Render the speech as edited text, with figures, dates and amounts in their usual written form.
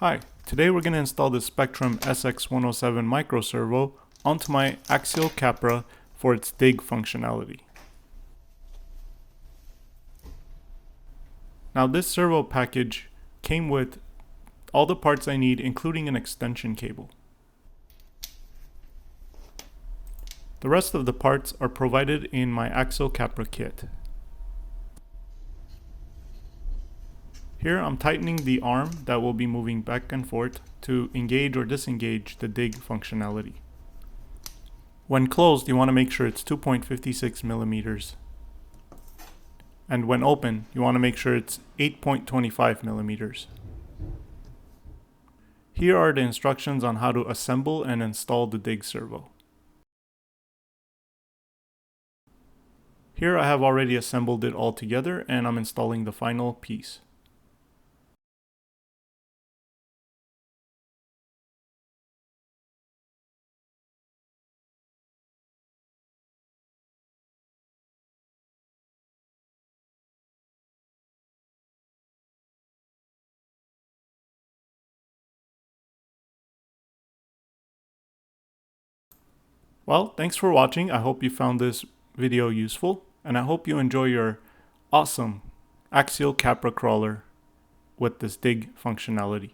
Hi, today we're going to install the Spektrum SX107 micro servo onto my Axial Capra for its dig functionality. Now this servo package came with all the parts I need, including an extension cable. The rest of the parts are provided in my Axial Capra kit. Here I'm tightening the arm that will be moving back and forth to engage or disengage the dig functionality. When closed, you want to make sure it's 2.56 millimeters. And when open, you want to make sure it's 8.25 millimeters. Here are the instructions on how to assemble and install the dig servo. Here I have already assembled it all together and I'm installing the final piece. Well, thanks for watching. I hope you found this video useful, and I hope you enjoy your awesome Axial Capra crawler with this dig functionality.